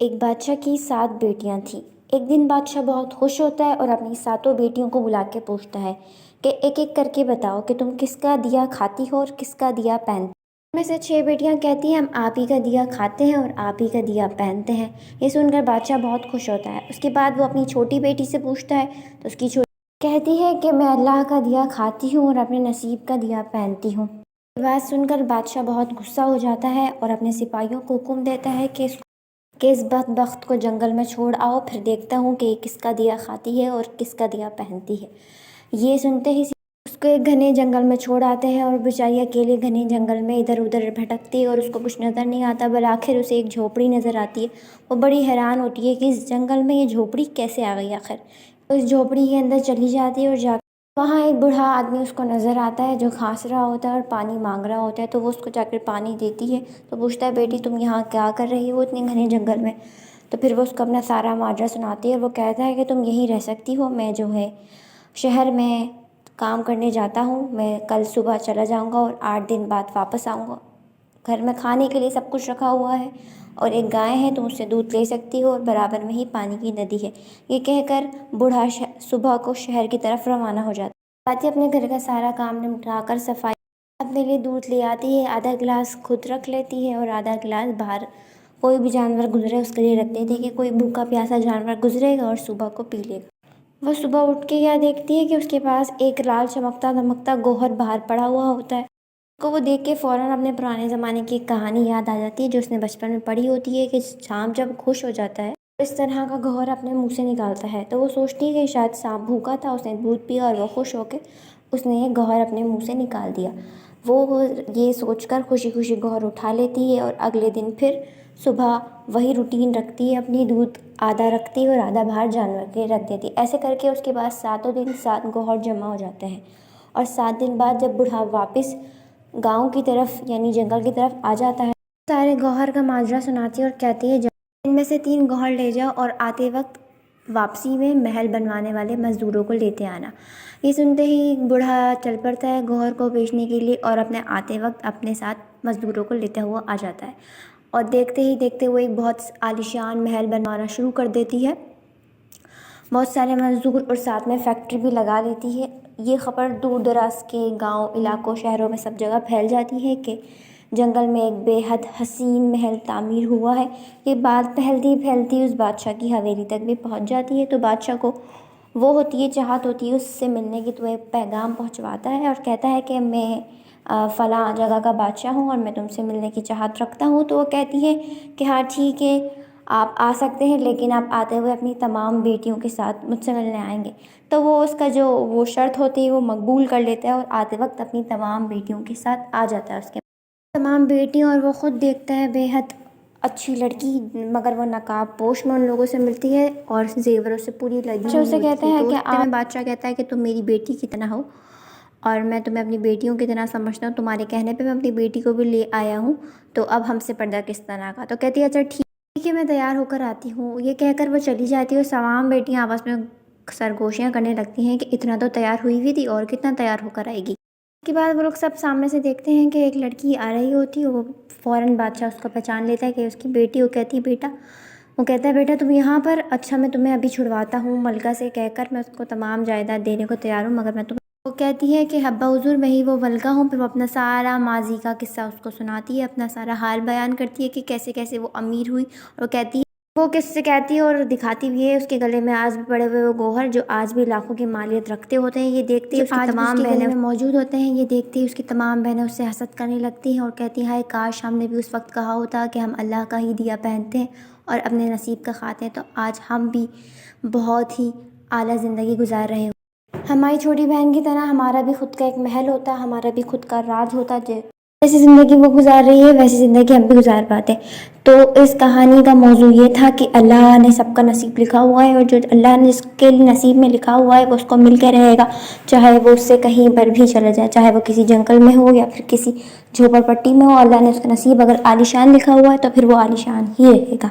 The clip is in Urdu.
ایک بادشاہ کی 7 بیٹیاں تھیں۔ ایک دن بادشاہ بہت خوش ہوتا ہے اور اپنی 7 بیٹیوں کو بلا کے پوچھتا ہے کہ ایک ایک کر کے بتاؤ کہ تم کس کا دیا کھاتی ہو اور کس کا دیا پہنتی ہو۔ ان میں سے 6 بیٹیاں کہتی ہیں ہم آپ ہی کا دیا کھاتے ہیں اور آپ ہی کا دیا پہنتے ہیں۔ یہ سن کر بادشاہ بہت خوش ہوتا ہے۔ اس کے بعد وہ اپنی چھوٹی بیٹی سے پوچھتا ہے تو اس کی چھوٹی کہتی ہے کہ میں اللہ کا دیا کھاتی ہوں اور اپنے نصیب کا دیا پہنتی ہوں۔ یہ بات سن کر بادشاہ بہت غصہ ہو جاتا ہے اور اپنے سپاہیوں کو حکم دیتا ہے کہ اس بدبخت کو جنگل میں چھوڑ آؤ، پھر دیکھتا ہوں کہ یہ کس کا دیا کھاتی ہے اور کس کا دیا پہنتی ہے۔ یہ سنتے ہی اس کو ایک گھنے جنگل میں چھوڑ آتے ہیں اور بیچاری اکیلے گھنے جنگل میں ادھر ادھر بھٹکتی ہے اور اس کو کچھ نظر نہیں آتا، بالآخر اسے ایک جھوپڑی نظر آتی ہے۔ وہ بڑی حیران ہوتی ہے کہ اس جنگل میں یہ جھوپڑی کیسے آ گئی آخر۔ اس جھوپڑی کے اندر چلی جاتی ہے اور وہاں ایک بوڑھا آدمی اس کو نظر آتا ہے جو کھانس رہا ہوتا ہے اور پانی مانگ رہا ہوتا ہے، تو وہ اس کو جا کر پانی دیتی ہے۔ تو پوچھتا ہے بیٹی تم یہاں کیا کر رہی ہو اتنے گھنے جنگل میں؟ تو پھر وہ اس کو اپنا سارا ماجرا سناتی ہے اور وہ کہتا ہے کہ تم یہیں رہ سکتی ہو، میں جو ہے شہر میں کام کرنے جاتا ہوں، میں کل صبح چلا جاؤں گا اور 8 دن بعد واپس آؤں گا۔ گھر میں کھانے کے لیے سب کچھ رکھا ہوا ہے اور ایک گائے ہے، تم اس سے دودھ لے سکتی ہو اور برابر میں ہی پانی کی ندی ہے۔ یہ کہہ کر بوڑھا صبح کو شہر کی طرف روانہ ہو جاتا ہے۔ باتی اپنے گھر کا سارا کام نمٹا کر صفائی اپنے لیے دودھ لے آتی ہے، آدھا گلاس خود رکھ لیتی ہے اور آدھا گلاس باہر کوئی بھی جانور گزرے اس کے لیے رکھ دیتی ہے کہ کوئی بھوکا پیاسا جانور گزرے گا اور صبح کو پی لے گا۔ وہ صبح اٹھ کے کیا دیکھتی ہے کہ اس کے پاس ایک لال چمکتا دمکتا گوہر باہر پڑا ہوا ہوتا ہے۔ کو وہ دیکھ کے فوراً اپنے پرانے زمانے کی ایک کہانی یاد آ جاتی ہے جو اس نے بچپن میں پڑھی ہوتی ہے کہ سانپ جب خوش ہو جاتا ہے اس طرح کا گوہر اپنے منہ سے نکالتا ہے، تو وہ سوچتی ہے کہ شاید سانپ بھوکا تھا، اس نے دودھ پیا اور وہ خوش ہو کے اس نے یہ گوہر اپنے منہ سے نکال دیا۔ وہ یہ سوچ کر خوشی خوشی گوہر اٹھا لیتی ہے اور اگلے دن پھر صبح وہی روٹین رکھتی ہے، اپنی دودھ آدھا رکھتی ہے اور آدھا باہر جانور کے رکھ دیتی ہے۔ ایسے کر کے اس کے بعد 7 دن 7 گوہر جمع ہو جاتے ہیں اور 7 دن بعد جب بوڑھا واپس گاؤں کی طرف یعنی جنگل کی طرف آ جاتا ہے، سارے گوہر کا ماجرا سناتی ہے اور کہتی ہے ان میں سے 3 گوہر لے جاؤ اور آتے وقت واپسی میں محل بنوانے والے مزدوروں کو لیتے آنا۔ یہ سنتے ہی بوڑھا چل پڑتا ہے گوہر کو بیچنے کے لیے اور اپنے آتے وقت اپنے ساتھ مزدوروں کو لیتا ہوا آ جاتا ہے اور دیکھتے ہی دیکھتے وہ ایک بہت عالیشان محل بنوانا شروع کر دیتی ہے، بہت سارے مزدور اور ساتھ میں فیکٹری بھی لگا لیتی ہے۔ یہ خبر دور دراز کے گاؤں علاقوں شہروں میں سب جگہ پھیل جاتی ہے کہ جنگل میں ایک بے حد حسین محل تعمیر ہوا ہے۔ یہ بات پھیلتی پھیلتی اس بادشاہ کی حویلی تک بھی پہنچ جاتی ہے، تو بادشاہ کو وہ ہوتی ہے چاہت ہوتی ہے اس سے ملنے کی، تو ایک پیغام پہنچواتا ہے اور کہتا ہے کہ میں فلاں جگہ کا بادشاہ ہوں اور میں تم سے ملنے کی چاہت رکھتا ہوں۔ تو وہ کہتی ہے کہ ہاں ٹھیک ہے آپ آ سکتے ہیں، لیکن آپ آتے ہوئے اپنی تمام بیٹیوں کے ساتھ مجھ سے ملنے آئیں گے۔ تو وہ اس کا جو وہ شرط ہوتی ہے وہ مقبول کر لیتا ہے اور آتے وقت اپنی تمام بیٹیوں کے ساتھ آ جاتا ہے اس کے تمام بیٹیوں، اور وہ خود دیکھتا ہے بے حد اچھی لڑکی، مگر وہ نقاب پوش میں ان لوگوں سے ملتی ہے اور زیوروں سے پوری لگی ہوئی ہوتی ہے۔ بادشاہ کہتا ہے کہ تم میری بیٹی کی طرح ہو اور میں تمہیں اپنی بیٹیوں کی طرح سمجھتا ہوں، تمہارے کہنے پہ میں اپنی بیٹی کو بھی لے آیا ہوں، تو اب ہم سے پردہ کس طرح کا؟ تو کہتی ہے اچھا ٹھیک ہے میں تیار ہو کر آتی ہوں۔ یہ کہہ کر وہ چلی جاتی ہے اور تمام بیٹیاں آپس میں سرگوشیاں کرنے لگتی ہیں کہ اتنا تو تیار ہوئی تھی اور کتنا تیار ہو کر آئے گی۔ اس کے بعد وہ لوگ سب سامنے سے دیکھتے ہیں کہ ایک لڑکی آ رہی ہوتی ہے، وہ فوراً بادشاہ اس کو پہچان لیتا ہے کہ اس کی بیٹی۔ وہ کہتی ہے بیٹا، وہ کہتا ہے بیٹا تم یہاں پر، اچھا میں تمہیں ابھی چھڑواتا ہوں ملکہ سے، کہہ کر میں اس کو تمام جائیداد دینے کو تیار ہوں، مگر میں تمہیں وہ کہتی ہے کہ حبا حضور میں ہی وہ ملکہ ہوں۔ پھر وہ اپنا سارا ماضی کا قصہ اس کو سناتی ہے، اپنا سارا حال بیان کرتی ہے کہ کیسے کیسے وہ امیر ہوئی، اور وہ کہتی ہے وہ کس سے کہتی ہے اور دکھاتی بھی ہے اس کے گلے میں آج بھی پڑے ہوئے وہ گوہر جو آج بھی لاکھوں کی مالیت رکھتے ہوتے ہیں۔ یہ دیکھتے ہی اس کی تمام بہنیں میں موجود ہوتے ہیں، یہ دیکھتے ہی اس کی تمام بہنیں اس سے حسد کرنے لگتی ہیں اور کہتی ہیں ہائے کاش ہم نے بھی اس وقت کہا ہوتا کہ ہم اللہ کا ہی دیا پہنتے ہیں اور اپنے نصیب کا کھاتے ہیں، تو آج ہم بھی بہت ہی اعلیٰ زندگی گزار رہے ہوتے۔ ہماری چھوٹی بہن کی طرح ہمارا بھی خود کا ایک محل ہوتا، ہمارا بھی خود کا راج ہوتا، جیسی زندگی وہ گزار رہی ہے ویسی زندگی ہم بھی گزار پاتے۔ تو اس کہانی کا موضوع یہ تھا کہ اللہ نے سب کا نصیب لکھا ہوا ہے اور جو اللہ نے جس کے نصیب میں لکھا ہوا ہے وہ اس کو مل کے رہے گا، چاہے وہ اس سے کہیں پر بھی چلا جائے، چاہے وہ کسی جنگل میں ہو یا پھر کسی جھوپڑ پٹی میں ہو، اللہ نے اس کا نصیب اگر عالیشان لکھا ہوا ہے تو پھر وہ عالیشان ہی رہے گا۔